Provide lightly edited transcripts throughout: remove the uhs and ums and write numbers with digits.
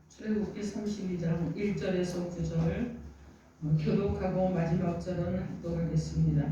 출애굽기 32장 1절에서 9절 교독하고 마지막 절은 합독하겠습니다.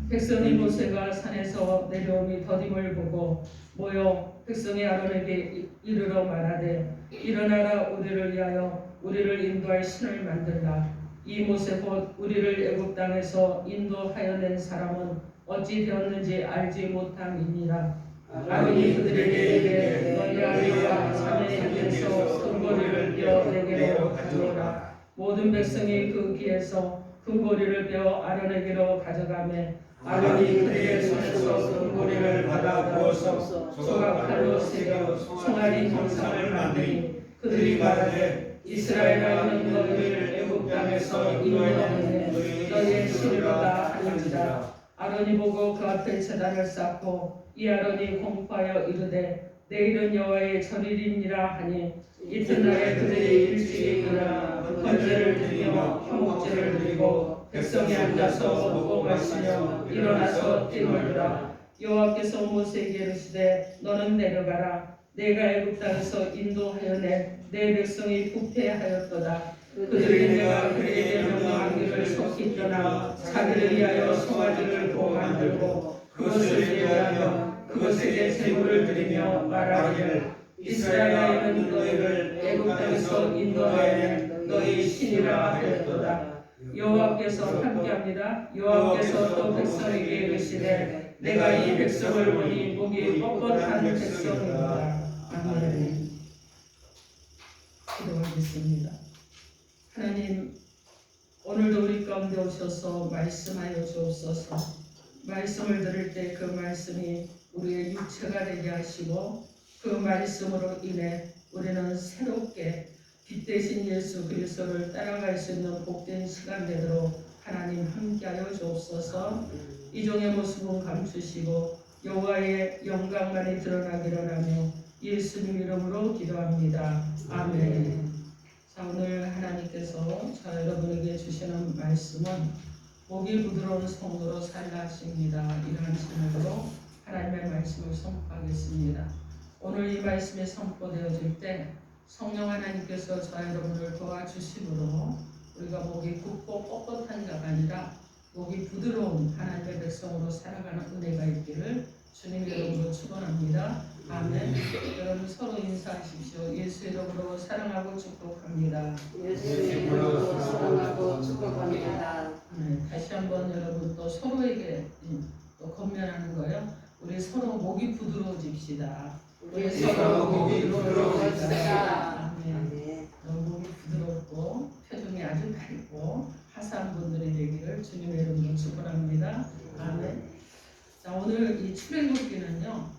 백성이 모세가 산에서 내려오니 더딤을 보고 모여 백성이 아론에게 이르러 말하되 일어나라 우리를 위하여 우리를 인도할 신을 만들라. 이 모세 곧 우리를 애굽 땅에서 인도하여 낸 사람은 어찌 되었는지 알지 못함이니라. 아론이 그들에게 이르되 너희 아비와 자매에게서 금고리를 떼어 내게로 가져오라. 모든 백성이 그 귀에서 금고리를 떼어 아론에게로 가져가매 아론이 그들의 손에서 금고리를 받아 부어서 소각칼로 새겨 송아리 형상을 만드니 그들이 말하되 이스라엘아는 너희를 애굽 땅에서 인도하여 너희의 신이로다 하는지라. 아론이 보고 그 앞에 제단을 쌓고 이 아론이 공포하여 이르되 내일은 여호와의 절일이니라 하니 이튿날에 그들이 일찍이 일어나 번제를 드리며 화목제를 드리고 백성이 앉아서 먹고 마시며 일어나서 뛰놀더라. 여호와께서 모세에게 이르시되 너는 내려가라. 내가 애굽 땅에서 인도하여 낸 내 백성이 부패하였도다. 그들이 내가 그에게 명령하기를 속히 떠나 자기를 위하여 송아지를 또 만들고 그것을 예배하며 그것에게 제물을 드리며 말하기를 이스라엘은 너희를 애굽 땅에서 인도하여 낸 너희 신이라 하였도다. 여호와께서 함께합니다. 여호와께서 또 백성에게 이르시되 내가 이 백성을 보니 목이 뻣뻣한 백성이다. 아멘. 기도하겠습니다. 하나님, 오늘도 우리 가운데 오셔서 말씀하여 주옵소서. 말씀을 들을 때 그 말씀이 우리의 육체가 되게 하시고 그 말씀으로 인해 우리는 새롭게 빛 대신 예수 그리스도를 따라갈 수 있는 복된 시간 되도록 하나님 함께하여 주옵소서. 이종의 모습은 감추시고 여호와의 영광만이 드러나기를 하며 예수님 이름으로 기도합니다. 아멘. 자, 오늘 하나님께서 저 여러분에게 주시는 말씀은 목이 부드러운 성도로 살라 하십니다. 이러한 제목으로 하나님의 말씀을 선포하겠습니다. 오늘 이 말씀이 선포되어질 때 성령 하나님께서 저 여러분을 도와주심으로 우리가 목이 굽고 뻣뻣한 자가 아니라 목이 부드러운 하나님의 백성으로 살아가는 은혜가 있기를 주님 이름으로 축원합니다. 아멘. 여러분 서로 인사하십시오. 예수 이름으로 사랑하고 축복합니다. 예수 이름으로 사랑하고 축복합니다. 다시 한번 여러분 또 서로에게 또 건면하는 거예요. 우리 서로 목이 부드러워집시다. 우리 서로 목이 부드러워집시다. 아멘. 목이 부드럽고 표정이 아주 밝고 화사한 분들이 되기를 주님의 이름으로 축원합니다. 아멘. 자, 오늘 이 출애굽기는요,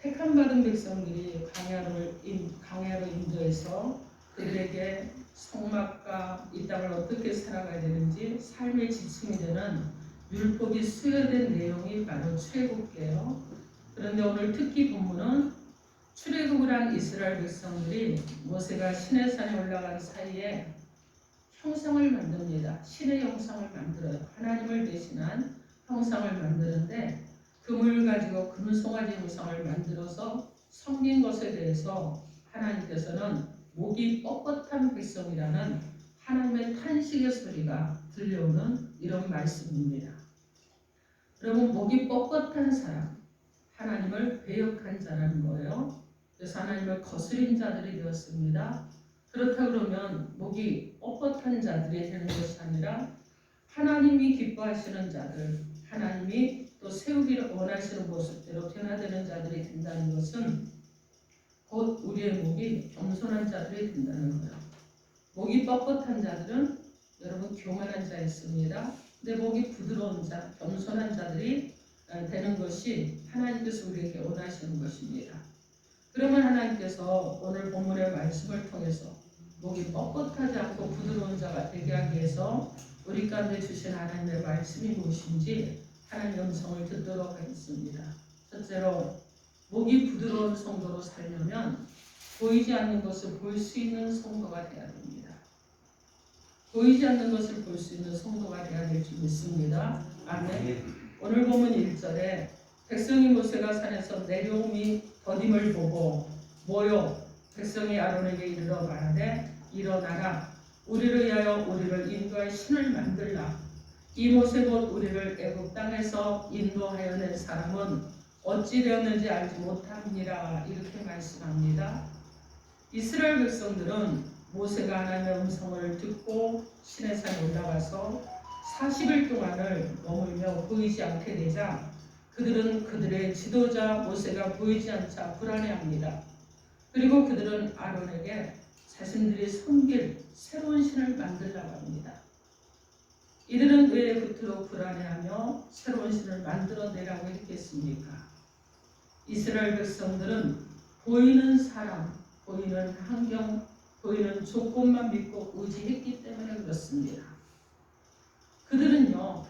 택함받은 백성들이 광야로 인도해서 그들에게 성막과 이 땅을 어떻게 살아가야 되는지 삶의 지침이 되는 율법이 수여된 내용이 바로 출애굽기예요. 그런데 오늘 특히 본문은 출애굽을 한 이스라엘 백성들이 모세가 시내산에 올라간 사이에 형상을 만듭니다. 신의 형상을 만들어요. 하나님을 대신한 형상을 만드는데 금을 가지고 금송아지 형상을 만들어서 섬긴 것에 대해서 하나님께서는 목이 뻣뻣한 백성이라는 하나님의 탄식의 소리가 들려오는 이런 말씀입니다. 여러분, 목이 뻣뻣한 사람, 하나님을 배역한 자라는 거예요. 그래서 하나님을 거스린 자들이 되었습니다. 그렇다 그러면 목이 뻣뻣한 자들이 되는 것이 아니라 하나님이 기뻐하시는 자들, 하나님이 또 세우기를 원하시는 모습대로 변화되는 자들이 된다는 것은 곧 우리의 목이 겸손한 자들이 된다는 거예요. 목이 뻣뻣한 자들은 여러분 교만한 자였습니다. 근데 목이 부드러운 자, 겸손한 자들이 되는 것이 하나님께서 우리에게 원하시는 것입니다. 그러면 하나님께서 오늘 본문의 말씀을 통해서 목이 뻣뻣하지 않고 부드러운 자가 되게 하기 위해서 우리 가운데 주신 하나님의 말씀이 무엇인지 하나님의 음성을 듣도록 하겠습니다. 첫째로, 목이 부드러운 성도로 살려면 보이지 않는 것을 볼 수 있는 성도가 되어야 됩니다. 보이지 않는 것을 볼 수 있는 성도가 되어야 될 줄 믿습니다. 아멘. 오늘 본문 1절에 백성이 모세가 산에서 내려오니 더딤을 보고 모여 백성이 아론에게 이르러 말하되 일어나라 우리를 위하여 우리를 인도할 신을 만들라. 이 모세봇 우리를 애굽 땅에서 인도하여 낸 사람은 어찌 되었는지 알지 못함이니라. 이렇게 말씀합니다. 이스라엘 백성들은 모세가 하나님의 음성을 듣고 시내산에 올라가서 40일 동안을 머물며 보이지 않게 되자 그들은 그들의 지도자 모세가 보이지 않자 불안해합니다. 그리고 그들은 아론에게 자신들이 섬길 새로운 신을 만들라고 합니다. 이들은 왜 그토록 불안해하며 새로운 신을 만들어내라고 했겠습니까? 이스라엘 백성들은 보이는 사람, 보이는 환경, 보이는 조건만 믿고 의지했기 때문에 그렇습니다. 그들은요,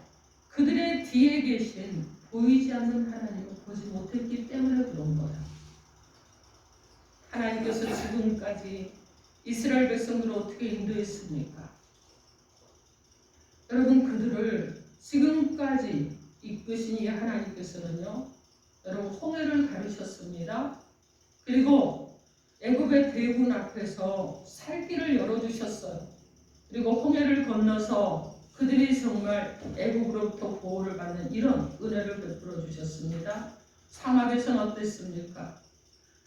그들의 뒤에 계신 보이지 않는 하나님을 보지 못했기 때문에 그런 거예요. 하나님께서 지금까지 이스라엘 백성들을 어떻게 인도했습니까? 여러분, 그들을 지금까지 이끄신 이 하나님께서는요, 여러분 홍해를 가르셨습니다. 그리고 애굽의 대군 앞에서 살길을 열어주셨어요. 그리고 홍해를 건너서 그들이 정말 애굽으로부터 보호를 받는 이런 은혜를 베풀어 주셨습니다. 사막에서는 어땠습니까?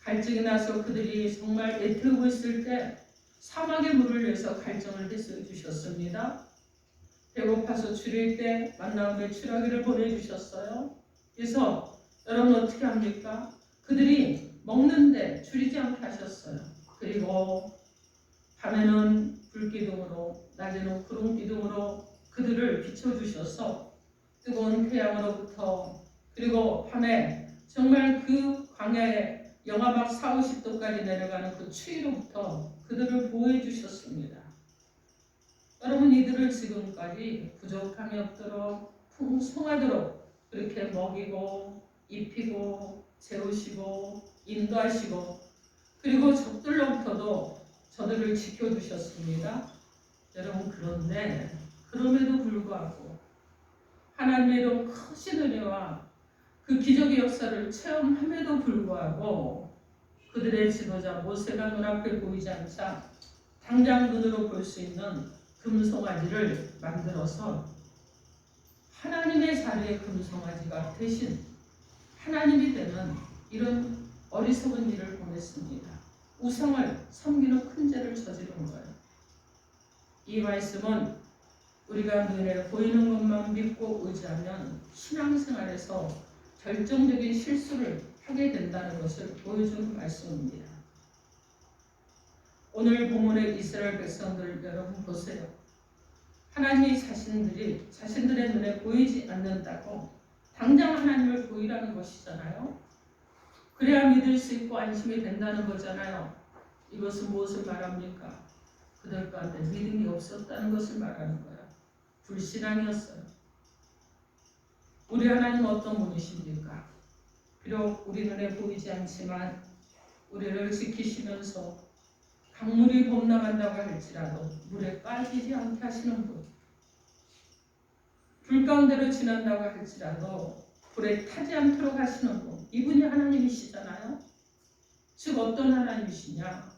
갈증이 나서 그들이 정말 애태우고 있을 때 사막의 물을 내서 갈증을 해소해 주셨습니다. 배고파서 줄일 때 만나음의 추라기를 보내주셨어요. 그래서 여러분 어떻게 합니까? 그들이 먹는데 줄이지 않게 하셨어요. 그리고 밤에는 불기둥으로 낮에는 구름기둥으로 그들을 비춰주셔서 뜨거운 태양으로부터 그리고 밤에 정말 그 광야에 영하막 4, 50도까지 내려가는 그 추위로부터 그들을 보호해 주셨습니다. 여러분 이들을 지금까지 부족함이 없도록 풍성하도록 그렇게 먹이고 입히고 재우시고 인도하시고 그리고 적들로부터도 저들을 지켜주셨습니다. 여러분 그런데 그럼에도 불구하고 하나님의 이런 크신 은혜와 그 기적의 역사를 체험함에도 불구하고 그들의 지도자 모세가 눈앞에 보이지 않자 당장 눈으로 볼 수 있는 금송아지를 만들어서 하나님의 자리에 금송아지가 대신 하나님이 되는 이런 어리석은 일을 보냈습니다. 우상을 섬기는 큰 죄를 저지른 거예요. 이 말씀은 우리가 눈에 보이는 것만 믿고 의지하면 신앙생활에서 결정적인 실수를 하게 된다는 것을 보여주는 말씀입니다. 오늘 본문의 이스라엘 백성들 여러분 보세요. 하나님이 자신들의 눈에 보이지 않는다고 당장 하나님을 보이라는 것이잖아요. 그래야 믿을 수 있고 안심이 된다는 거잖아요. 이것은 무엇을 말합니까? 그들 가운데 믿음이 없었다는 것을 말하는 거예요. 불신앙이었어요. 우리 하나님은 어떤 분이십니까? 비록 우리 눈에 보이지 않지만 우리를 지키시면서 강물이 범람한다고 할지라도 물에 빠지지 않게 하시는 분, 불 가운데로 지난다고 할지라도 불에 타지 않도록 하시는 분, 이분이 하나님이시잖아요. 즉 어떤 하나님이시냐?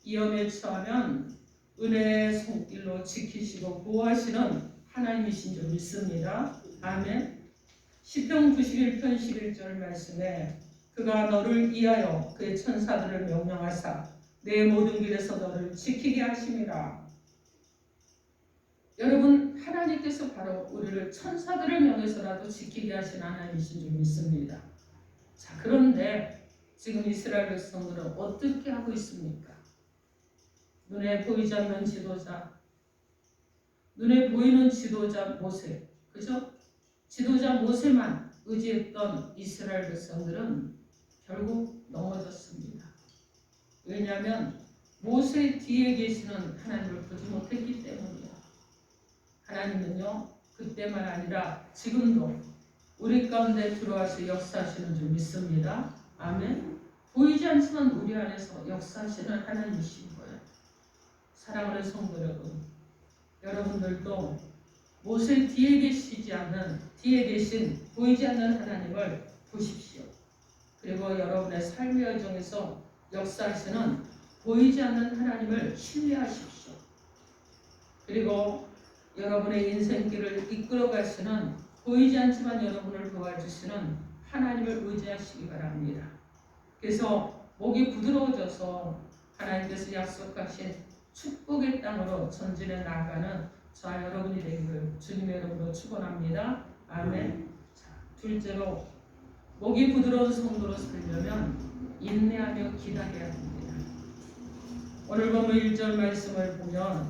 위험에 처하면 은혜의 손길로 지키시고 보호하시는 하나님이신 줄 믿습니다. 아멘. 시편 91편 11절 말씀에 그가 너를 위하여 그의 천사들을 명령하사 내 모든 길에서 너를 지키게 하심이라. 여러분 하나님께서 바로 우리를 천사들을 명해서라도 지키게 하신 하나님이신 줄 믿습니다. 자 그런데 지금 이스라엘 백성들은 어떻게 하고 있습니까? 눈에 보이지 않는 지도자, 눈에 보이는 지도자 모세, 그죠? 지도자 모세만 의지했던 이스라엘 백성들은 결국 넘어졌습니다. 왜냐하면 모세 뒤에 계시는 하나님을 보지 못했기 때문이에요. 하나님은요 그때만 아니라 지금도 우리 가운데 들어와서 역사하시는 줄 믿습니다. 아멘. 보이지 않지만 우리 안에서 역사하시는 하나님이신 거예요. 사랑하는 성도 여러분, 여러분들도 모세 뒤에 계신 보이지 않는 하나님을 보십시오. 그리고 여러분의 삶의 여정에서 역사하시는 보이지 않는 하나님을 신뢰하십시오. 그리고 여러분의 인생길을 이끌어 가시는 보이지 않지만 여러분을 도와주시는 하나님을 의지하시기 바랍니다. 그래서 목이 부드러워져서 하나님께서 약속하신 축복의 땅으로 전진해 나가는 저와 여러분이 되기를 주님의 이름으로 축원합니다. 아멘. 자, 둘째로 목이 부드러운 성도로 살려면 인내하며 기다려야 합니다. 오늘 본문 1절 말씀을 보면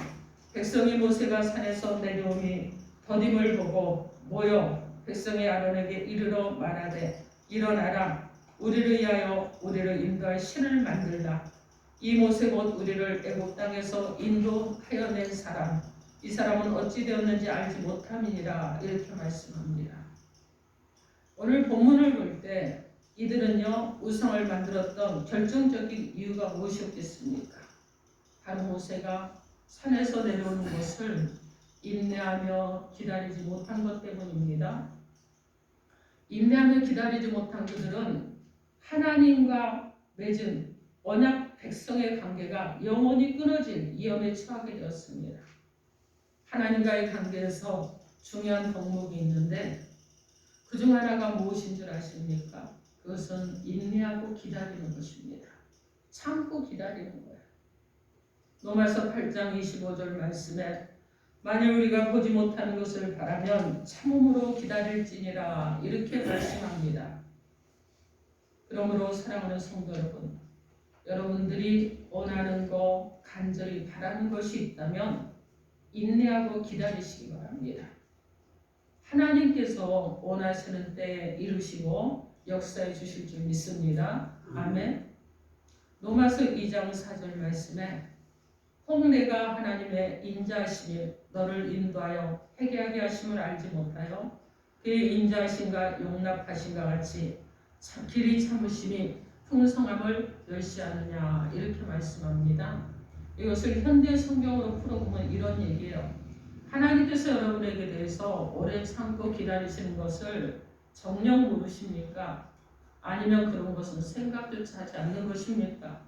백성이 모세가 산에서 내려오니 더딤을 보고 모여 백성이 아론에게 이르러 말하되 일어나라 우리를 위하여 우리를 인도할 신을 만들라. 이 모세 곧 우리를 애굽 땅에서 인도하여 낸 사람 이 사람은 어찌 되었는지 알지 못함이니라 이렇게 말씀합니다. 오늘 본문을 볼 때 이들은요 우상을 만들었던 결정적인 이유가 무엇이었겠습니까? 바로 모세가 산에서 내려오는 것을 인내하며 기다리지 못한 것 때문입니다. 인내하며 기다리지 못한 그들은 하나님과 맺은 언약 백성의 관계가 영원히 끊어질 위험에 처하게 되었습니다. 하나님과의 관계에서 중요한 덕목이 있는데 그 중 하나가 무엇인 줄 아십니까? 그것은 인내하고 기다리는 것입니다. 참고 기다리는 거예요. 로마서 8장 25절 말씀에 만일 우리가 보지 못하는 것을 바라면 참음으로 기다릴지니라 이렇게 말씀합니다. 그러므로 사랑하는 성도 여러분, 여러분들이 원하는 거, 간절히 바라는 것이 있다면 인내하고 기다리시기 바랍니다. 하나님께서 원하시는 때에 이루시고 역사해 주실 줄 믿습니다. 아멘. 로마서 2장 4절 말씀에 혹 내가 하나님의 인자하심이 너를 인도하여 회개하게 하심을 알지 못하여 그의 인자하심과 용납하심과 같이 길이 참으심이 풍성함을 멸시하느냐 이렇게 말씀합니다. 이것을 현대 성경으로 풀어보면 이런 얘기예요. 하나님께서 여러분에게 대해서 오래 참고 기다리시는 것을 정녕 모르십니까? 아니면 그런 것은 생각조차 하지 않는 것입니까?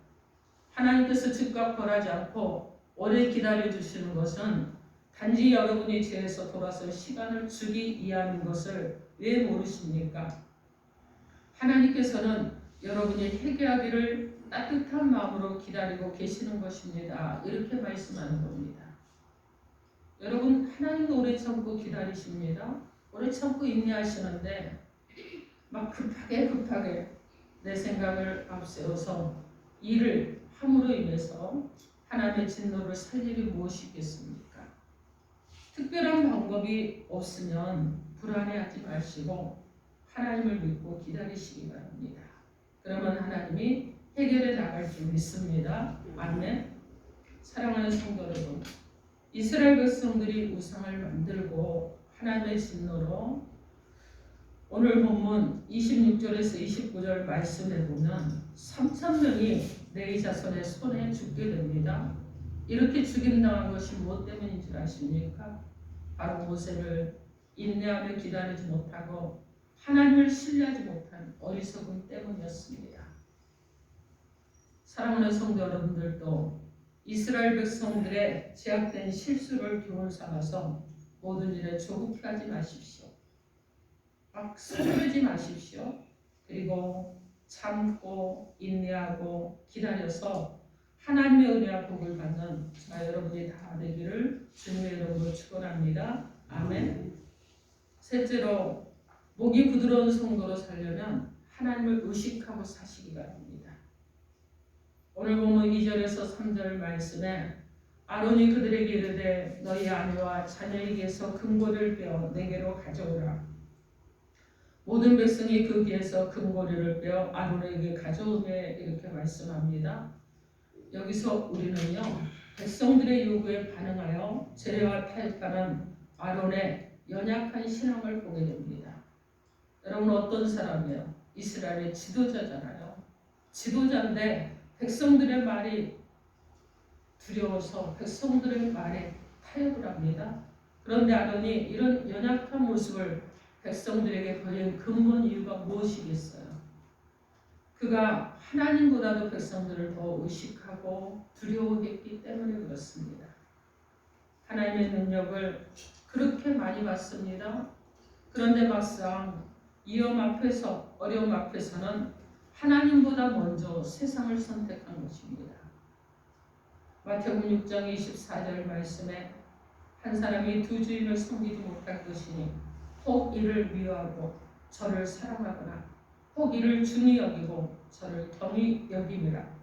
하나님께서 즉각 벌하지 않고 오래 기다려주시는 것은 단지 여러분이 죄에서 돌아설 시간을 주기 위함인 것을 왜 모르십니까? 하나님께서는 여러분이 회개하기를 따뜻한 마음으로 기다리고 계시는 것입니다. 이렇게 말씀하는 겁니다. 여러분 하나님도 오래 참고 기다리십니다. 오래 참고 인내하시는데 막 급하게 내 생각을 앞세워서 일을 함으로 인해서 하나님의 진노를 살 일이 무엇이 있겠습니까? 특별한 방법이 없으면 불안해하지 마시고 하나님을 믿고 기다리시기 바랍니다. 그러면 하나님이 해결해 나갈 줄 믿습니다. 아멘. 사랑하는 성도 여러분, 이스라엘 백성들이 우상을 만들고 하나님의 진노로 오늘 본문 26절에서 29절 말씀에 보면 3,000명이 레위 자손의 손에 죽게 됩니다. 이렇게 죽임당한 것이 무엇 때문인 줄 아십니까? 바로 모세를 인내하며 기다리지 못하고 하나님을 신뢰하지 못한 어리석음 때문이었습니다. 사랑하는 성도 여러분들도 이스라엘 백성들의 제약된 실수를 교훈 삼아서 모든 일에 조급해하지 마십시오. 막 서두르지 마십시오. 그리고 참고 인내하고 기다려서 하나님의 은혜와 복을 받는 저와 여러분이 다 되기를 주님의 이름으로 축원합니다. 아멘. 셋째로 목이 부드러운 성도로 살려면 하나님을 의식하고 사시기 바랍니다. 오늘 보면 2절에서 3절 말씀에 아론이 그들에게 이르되 너희 아내와 자녀에게서 금고리를 빼어 내게로 가져오라. 모든 백성이 그 귀에서 금고리를 빼어 아론에게 가져오게 이렇게 말씀합니다. 여기서 우리는요 백성들의 요구에 반응하여 제례와 타협하는 아론의 연약한 신앙을 보게 됩니다. 여러분 어떤 사람이에요? 이스라엘의 지도자잖아요. 지도자인데 백성들의 말이 두려워서 백성들의 말에 타협을 합니다. 그런데 아론이 이런 연약한 모습을 백성들에게 보인 근본 이유가 무엇이겠어요? 그가 하나님보다도 백성들을 더 의식하고 두려워했기 때문에 그렇습니다. 하나님의 능력을 그렇게 많이 받습니다. 그런데 막상 위험 앞에서, 어려움 앞에서는 하나님보다 먼저 세상을 선택한 것입니다. 마태복음 6장 24절 말씀에 한 사람이 두 주인을 섬기지 못할 것이니 혹 이를 미워하고 저를 사랑하거나 혹 이를 중히 여기고 저를 경히 여김이라.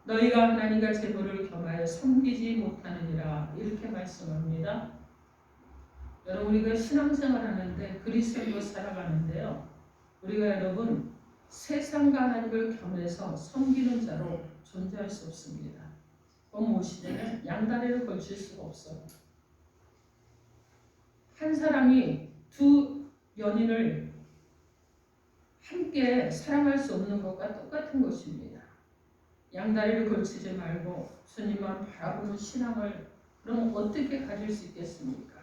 너희가 하나님과 재물을 겸하여 섬기지 못하느니라. 이렇게 말씀합니다. 여러분, 우리가 신앙생활 하는데 그리스도로 살아가는데요, 우리가 여러분 세상과 하나님을 겸해서 섬기는 자로 존재할 수 없습니다. 그건 무엇이냐면 양다리를 걸칠 수가 없어요. 한 사람이 두 연인을 함께 사랑할 수 없는 것과 똑같은 것입니다. 양다리를 걸치지 말고 주님만 바라보는 신앙을 그럼 어떻게 가질 수 있겠습니까?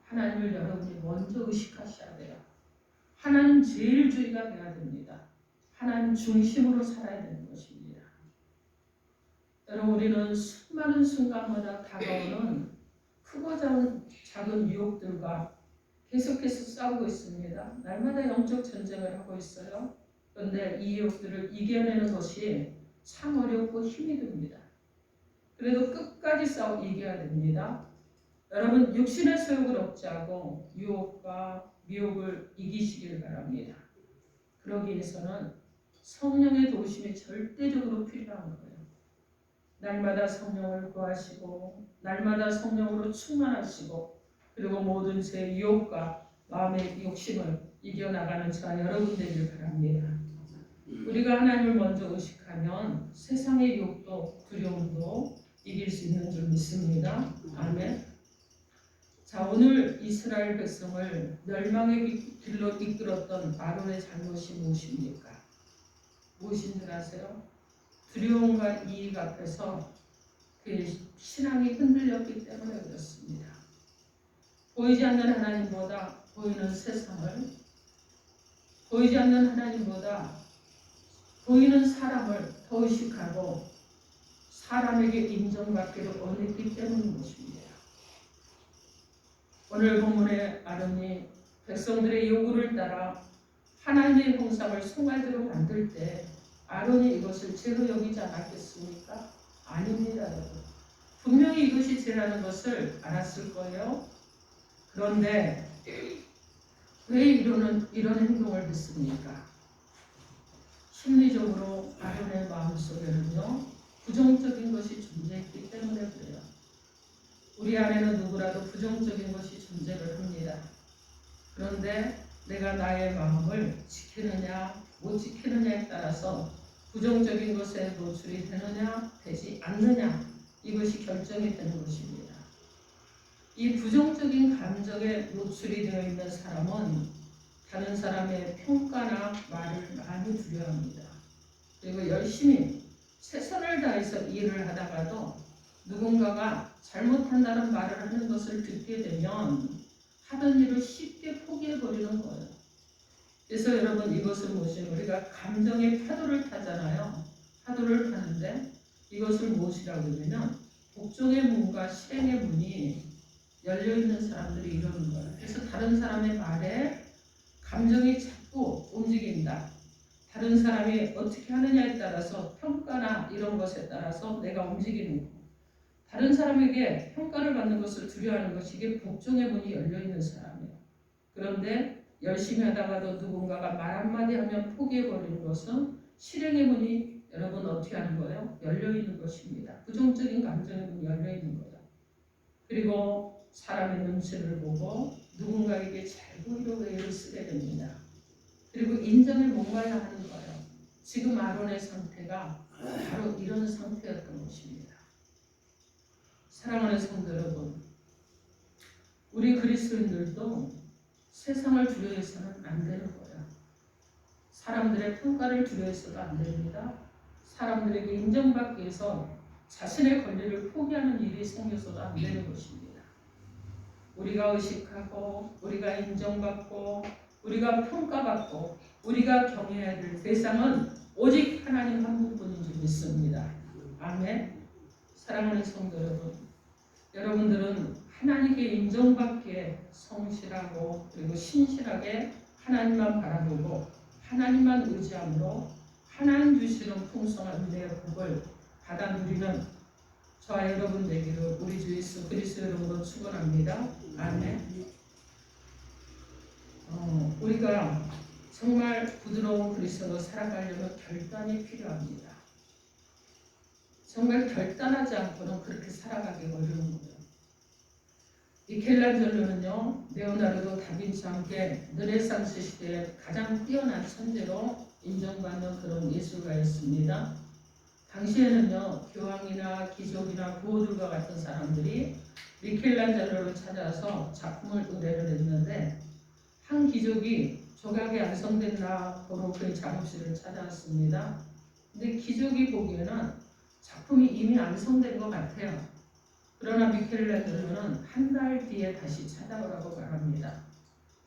하나님을 여러분이 먼저 의식하셔야 돼요. 하나님 제일 주의가 돼야 됩니다. 하나님 중심으로 살아야 되는 것입니다. 여러분, 우리는 수많은 순간마다 다가오는 크고 작은 유혹들과 계속해서 싸우고 있습니다. 날마다 영적 전쟁을 하고 있어요. 그런데 이 유혹들을 이겨내는 것이 참 어렵고 힘이 듭니다. 그래도 끝까지 싸워 이겨야 됩니다. 여러분, 육신의 소욕을 억제하고 유혹과 미혹을 이기시길 바랍니다. 그러기 위해서는 성령의 도우심이 절대적으로 필요한 거예요. 날마다 성령을 구하시고 날마다 성령으로 충만하시고 그리고 모든 제 유혹과 마음의 욕심을 이겨나가는 저와 여러분 되길 바랍니다. 우리가 하나님을 먼저 의식하면 세상의 유혹도 두려움도 이길 수 있는 줄 믿습니다. 아멘. 자, 오늘 이스라엘 백성을 멸망의 길로 이끌었던 아론의 잘못이 무엇입니까? 무엇인 줄 아세요? 두려움과 이익 앞에서 그의 신앙이 흔들렸기 때문에 그렇습니다. 보이지 않는 하나님보다 보이는 세상을, 보이지 않는 하나님보다 보이는 사람을 더 의식하고 사람에게 인정받기를 원했기 때문인 것입니다. 오늘 본문의 아론이 백성들의 요구를 따라 하나님의 형상을 송아지로 만들 때 아론이 이것을 죄로 여기지 않았겠습니까? 아닙니다, 여러분. 분명히 이것이 죄라는 것을 알았을 거예요. 그런데 왜 이런 행동을 했습니까? 심리적으로 아론의 마음속에는요, 부정적인 것이 존재했기 때문에 그래요. 우리 안에는 누구라도 부정적인 것이 존재를 합니다. 그런데 내가 나의 마음을 지키느냐 못 지키느냐에 따라서 부정적인 것에 노출이 되느냐 되지 않느냐, 이것이 결정이 되는 것입니다. 이 부정적인 감정에 노출이 되어 있는 사람은 다른 사람의 평가나 말을 많이 두려워합니다. 그리고 열심히 최선을 다해서 일을 하다가도 누군가가 잘못한다는 말을 하는 것을 듣게 되면 하던 일을 쉽게 포기해버리는 거예요. 그래서 여러분, 이것을 무엇이에요? 우리가 감정의 파도를 타잖아요. 파도를 타는데 이것을 무엇이라고 하냐면 복종의 문과 실행의 문이 열려있는 사람들이 이러는 거예요. 그래서 다른 사람의 말에 감정이 자꾸 움직인다. 다른 사람이 어떻게 하느냐에 따라서 평가나 이런 것에 따라서 내가 움직이는 거. 다른 사람에게 평가를 받는 것을 두려워하는 것이 이게 복종의 문이 열려있는 사람이에요. 그런데 열심히 하다가도 누군가가 말 한마디 하면 포기해버리는 것은 실행의 문이 여러분 어떻게 하는 거예요? 열려있는 것입니다. 부정적인 감정의 문이 열려있는 거예요. 그리고 사람의 눈치를 보고 누군가에게 잘 보이려고 애를 쓰게 됩니다. 그리고 인정을 목말라 하는 거예요. 지금 아론의 상태가 바로 이런 상태였던 것입니다. 사랑하는 성도 여러분, 우리 그리스도인들도 세상을 두려워해서는 안 되는 거예요. 사람들의 평가를 두려워해서도 안 됩니다. 사람들에게 인정받기 위해서 자신의 권리를 포기하는 일이 생겨서도 안 되는 것입니다. 우리가 의식하고 우리가 인정받고 우리가 평가받고 우리가 경외해야 될 대상은 오직 하나님 한 분뿐인 줄 믿습니다. 아멘. 사랑하는 성도 여러분, 여러분들은 하나님께 인정받기에 성실하고 그리고 신실하게 하나님만 바라보고 하나님만 의지함으로 하나님 주시는 풍성한 은혜의 복을 받아 누리는 저와 여러분 되기를 우리 주 예수 그리스도 이름으로 축원합니다. 아멘. 우리가 정말 부드러운 그리스도로 살아가려면 결단이 필요합니다. 정말 결단하지 않고는 그렇게 살아가기 어려운 거예요. 미켈란젤로는요, 레오나르도 다빈치 함께 르네상스 시대에 가장 뛰어난 천재로 인정받는 그런 예술가였습니다. 당시에는요, 교황이나 귀족이나 부호들과 같은 사람들이 미켈란젤로를 찾아서 작품을 의뢰를 했는데 한 귀족이 조각이 완성된 나보러 그의 작업실을 찾아왔습니다. 근데 귀족이 보기에는 작품이 이미 완성된 것 같아요. 그러나 미켈란젤로는 한 달 뒤에 다시 찾아오라고 말합니다.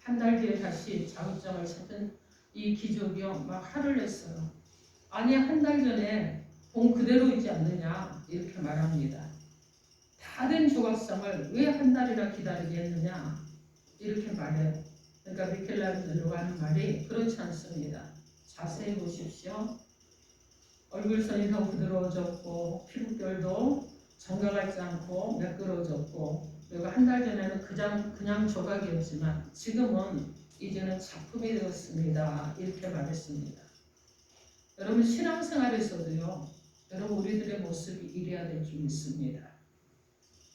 한 달 뒤에 다시 작업장을 찾은 이 귀족이요 막 화를 냈어요. 아니 한 달 전에 본 그대로이지 않느냐 이렇게 말합니다. 다 된 조각상을 왜 한 달이나 기다리게 했느냐 이렇게 말해요. 그러니까 미켈란젤로가 하는 말이 그렇지 않습니다. 자세히 보십시오. 얼굴선이 더 부드러워졌고 피부결도 정가 같지 않고 매끄러워졌고 그리고 한 달 전에는 그냥 조각이었지만 지금은 이제는 작품이 되었습니다. 이렇게 말했습니다. 여러분 신앙생활에서도요. 여러분 우리들의 모습이 이래야 될 줄 믿습니다.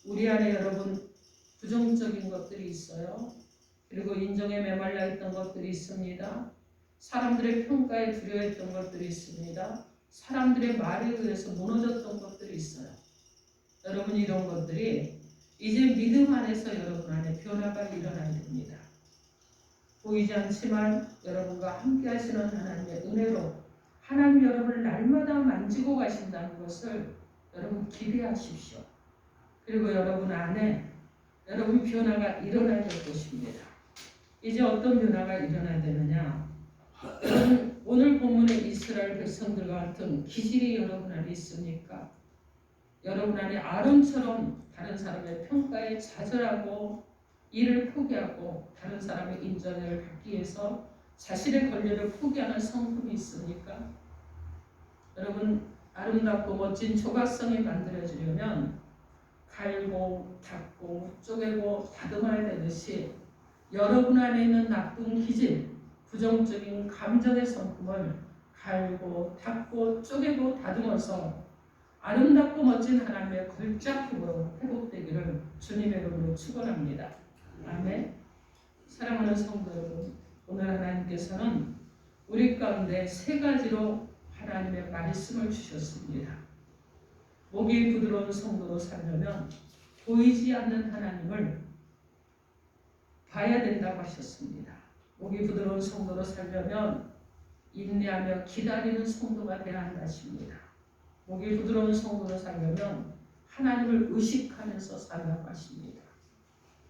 우리 안에 여러분 부정적인 것들이 있어요. 그리고 인정에 메말라 있던 것들이 있습니다. 사람들의 평가에 두려워했던 것들이 있습니다. 사람들의 말에 의해서 무너졌던 것들이 있어요. 여러분 이런 것들이 이제 믿음 안에서 여러분 안에 변화가 일어나야 됩니다. 보이지 않지만 여러분과 함께 하시는 하나님의 은혜로 하나님 여러분을 날마다 만지고 가신다는 것을 여러분 기대하십시오. 그리고 여러분 안에 여러분 변화가 일어나야 될 것입니다. 이제 어떤 변화가 일어나야 되느냐? 오늘 본문의 이스라엘 백성들과 같은 기질이 여러분 안에 있습니까? 여러분 안에 아론처럼 다른 사람의 평가에 좌절하고 일을 포기하고 다른 사람의 인정을 받기 위해서 자신의 권리를 포기하는 성품이 있습니까? 여러분 아름답고 멋진 조각성이 만들어지려면 갈고 닦고 쪼개고 다듬어야 되듯이 여러분 안에 있는 나쁜 기질, 부정적인 감정의 성품을 갈고 닦고 쪼개고 다듬어서 아름답고 멋진 하나님의 걸작품으로 회복되기를 주님의 이름으로 축원합니다. 아멘. 사랑하는 성도 여러분, 오늘 하나님께서는 우리 가운데 세 가지로 하나님의 말씀을 주셨습니다. 목이 부드러운 성도로 살려면 보이지 않는 하나님을 봐야 된다고 하셨습니다. 목이 부드러운 성도로 살려면 인내하며 기다리는 성도가 되어야 한다 하십니다. 목이 부드러운 성도로 살려면 하나님을 의식하면서 살라고 하십니다.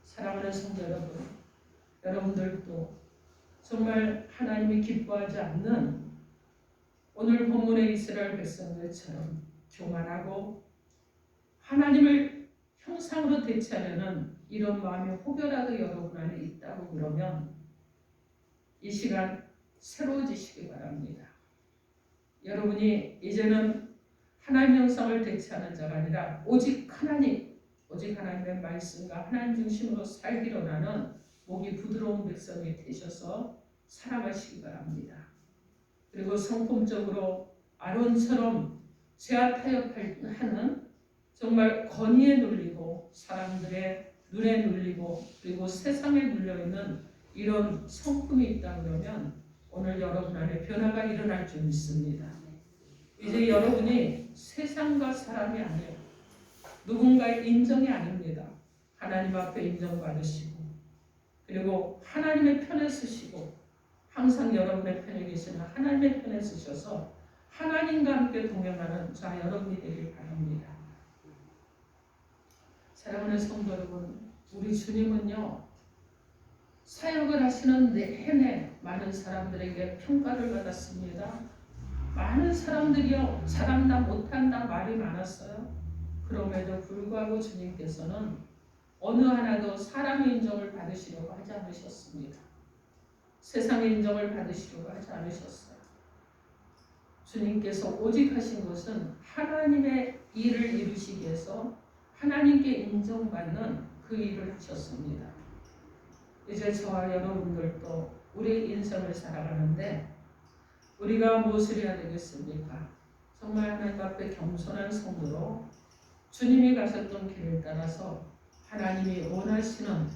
사랑하는 성도 여러분, 여러분들도 정말 하나님이 기뻐하지 않는 오늘 본문의 이스라엘 백성들처럼 교만하고 하나님을 형상으로 대체하려는 이런 마음이 혹여라도 여러분 안에 있다고 그러면 이 시간 새로워지시기 바랍니다. 여러분이 이제는 하나님 형상을 대체하는 자가 아니라 오직 하나님의 말씀과 하나님 중심으로 살기로 하는 목이 부드러운 백성이 되셔서 살아가시기 바랍니다. 그리고 성품적으로 아론처럼 죄와 타협하는 정말 권위에 눌리고 사람들의 눈에 눌리고 그리고 세상에 눌려있는 이런 성품이 있다 그러면 오늘 여러분 안에 변화가 일어날 줄 믿습니다. 이제 여러분이 세상과 사람이 아니에요. 누군가의 인정이 아닙니다. 하나님 앞에 인정받으시고 그리고 하나님의 편에 서시고 항상 여러분의 편에 계시는 하나님의 편에 서셔서 하나님과 함께 동행하는 자 여러분이 되길 바랍니다. 사랑하는 성도 여러분, 우리 주님은요 사역을 하시는 내내 많은 사람들에게 평가를 받았습니다. 많은 사람들이요, 잘한다 못한다 말이 많았어요. 그럼에도 불구하고 주님께서는 어느 하나도 사람의 인정을 받으시려고 하지 않으셨습니다. 세상의 인정을 받으시려고 하지 않으셨어요. 주님께서 오직 하신 것은 하나님의 일을 이루시기 위해서 하나님께 인정받는 그 일을 하셨습니다. 이제 저와 여러분들도 우리 인생을 살아가는데 우리가 무엇을 해야 되겠습니까? 정말 하나님 앞에 겸손한 성도로 주님이 가셨던 길을 따라서 하나님이 원하시는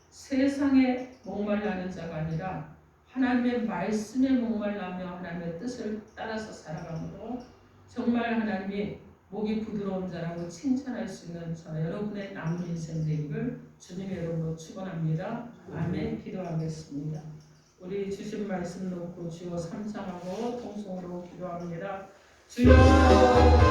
세상에 목말라는 자가 아니라 하나님의 말씀에 목말라며 하나님의 뜻을 따라서 살아감으로 정말 하나님이 목이 부드러운 자라고 칭찬할 수 있는 저와 여러분의 남은 인생 되기를 주님의 이름으로 축원합니다. 아멘. 기도하겠습니다. 우리 주신 말씀 놓고 주여 삼창하고 통성으로 기도합니다. 주여